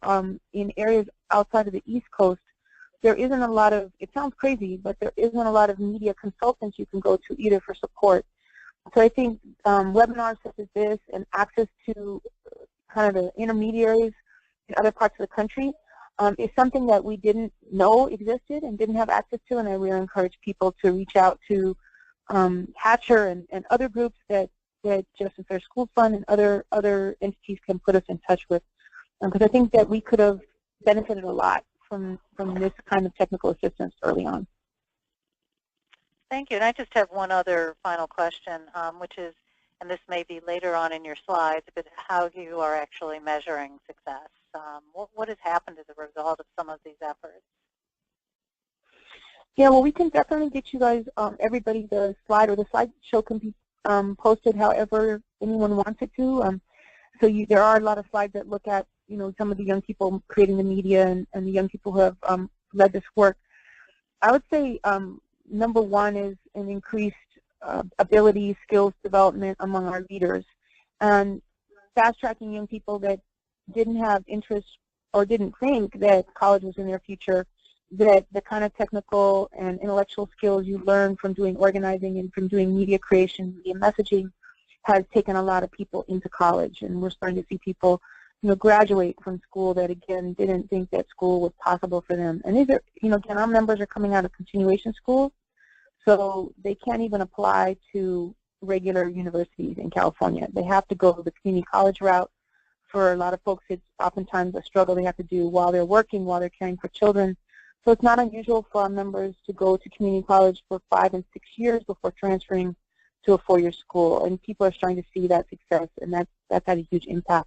in areas outside of the East Coast, there isn't a lot of, it sounds crazy, but there isn't a lot of media consultants you can go to either for support. So I think webinars such as this and access to kind of the intermediaries in other parts of the country is something that we didn't know existed and didn't have access to, and I really encourage people to reach out to Hatcher and other groups that Justice Fair School Fund and other entities can put us in touch with, because I think that we could have benefited a lot from this kind of technical assistance early on. Thank you. And I just have one other final question, which is, and this may be later on in your slides, but how you are actually measuring success. What has happened as a result of some of these efforts? Yeah, well, we can definitely get you guys, everybody, the slide, or the slideshow can be posted however anyone wants it to. So there are a lot of slides that look at, some of the young people creating the media and the young people who have led this work. I would say number one is an increased ability, skills development among our leaders, and fast-tracking young people that didn't have interest or didn't think that college was in their future, that the kind of technical and intellectual skills you learn from doing organizing and from doing media creation, media messaging, has taken a lot of people into college. And we're starting to see people graduate from school that, again, didn't think that school was possible for them. And these are, again, our members are coming out of continuation schools, so they can't even apply to regular universities in California. They have to go the community college route. For a lot of folks, it's oftentimes a struggle they have to do while they're working, while they're caring for children. So it's not unusual for our members to go to community college for 5 and 6 years before transferring to a 4-year school. And people are starting to see that success, and that's had a huge impact.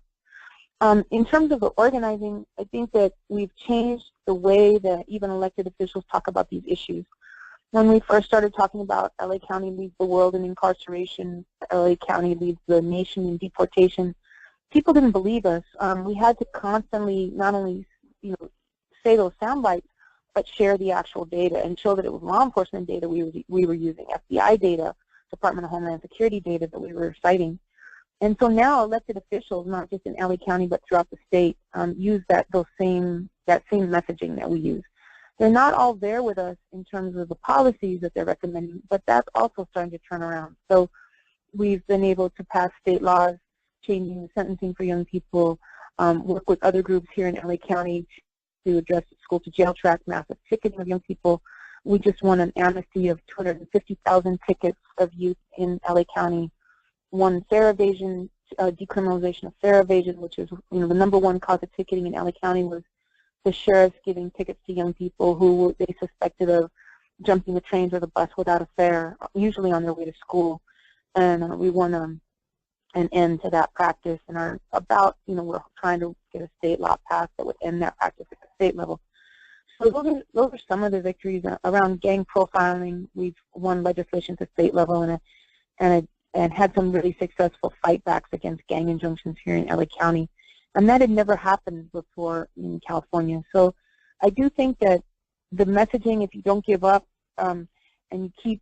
In terms of the organizing, I think that we've changed the way that even elected officials talk about these issues. When we first started talking about LA County leads the world in incarceration, LA County leads the nation in deportation, people didn't believe us. We had to constantly not only say those sound bites, but share the actual data and show that it was law enforcement data we were using, FBI data, Department of Homeland Security data that we were citing. And so now elected officials, not just in LA County but throughout the state, use that same messaging that we use. They're not all there with us in terms of the policies that they're recommending, but that's also starting to turn around. So we've been able to pass state laws changing the sentencing for young people, work with other groups here in LA County to address the school-to-jail track, massive ticketing of young people. We just won an amnesty of 250,000 tickets of youth in LA County. Won fare evasion, decriminalization of fare evasion, which is the #1 cause of ticketing in LA County was the sheriffs giving tickets to young people who they suspected of jumping the trains or the bus without a fare, usually on their way to school. And we won an end to that practice, and are about, we're trying to get a state law passed that would end that practice at the state level. So those are some of the victories around gang profiling. We've won legislation at the state level and had some really successful fight backs against gang injunctions here in LA County, and that had never happened before in California. So I do think that the messaging, if you don't give up and you keep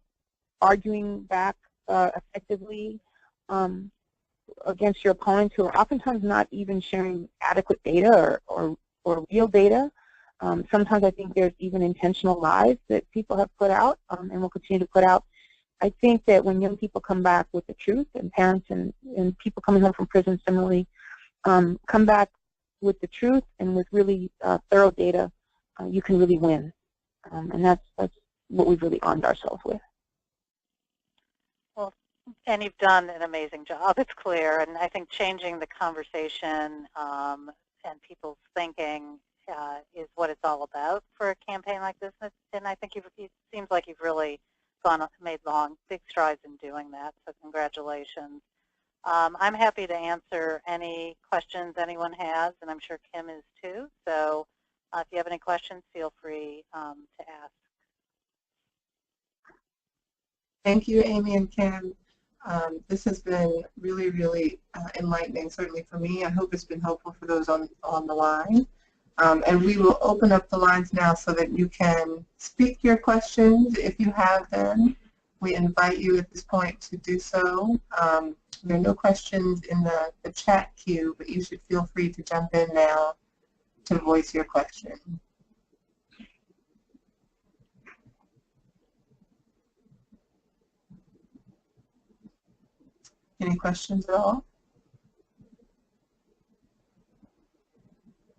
arguing back effectively against your opponents, who are oftentimes not even sharing adequate data or real data. Sometimes I think there's even intentional lies that people have put out and will continue to put out. I think that when young people come back with the truth, and parents and people coming home from prison similarly come back with the truth and with really thorough data, you can really win. And that's what we've really armed ourselves with. And you've done an amazing job, it's clear, and I think changing the conversation and people's thinking is what it's all about for a campaign like this, and I think it seems like you've really made big strides in doing that, so congratulations. I'm happy to answer any questions anyone has, and I'm sure Kim is too, so if you have any questions, feel free to ask. Thank you, Amy and Kim. This has been really, really enlightening, certainly for me. I hope it's been helpful for those on the line. And we will open up the lines now so that you can speak your questions if you have them. We invite you at this point to do so. There are no questions in the chat queue, but you should feel free to jump in now to voice your question. Any questions at all?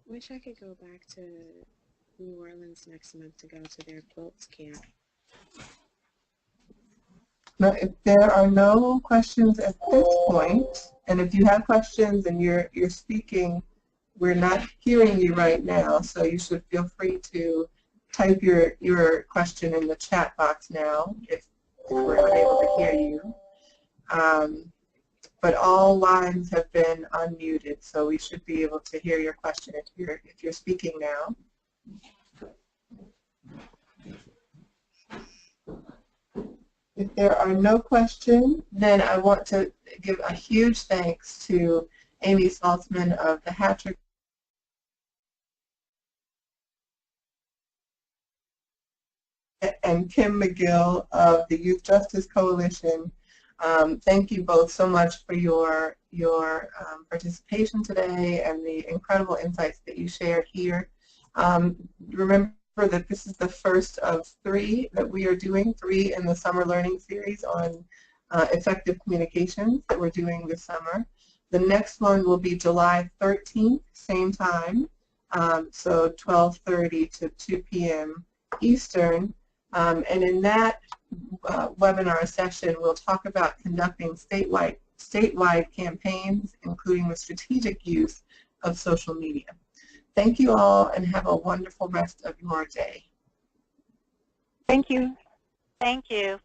Wish I could go back to New Orleans next month to go to their quilts camp. No, if there are no questions at this point, and if you have questions and you're speaking, we're not hearing you right now, so you should feel free to type your question in the chat box now if we're unable to hear you. But all lines have been unmuted, so we should be able to hear your question if you're speaking now. If there are no questions, then I want to give a huge thanks to Amy Saltzman of the Hatcher and Kim McGill of the Youth Justice Coalition. Thank you both so much for your participation today and the incredible insights that you shared here. Remember that this is the first of 3 that we are doing, 3 in the summer learning series on effective communications that we're doing this summer. The next one will be July 13th, same time, so 12:30 to 2 p.m. Eastern. And in that webinar session, we'll talk about conducting statewide campaigns, including the strategic use of social media. Thank you all, and have a wonderful rest of your day. Thank you. Thank you.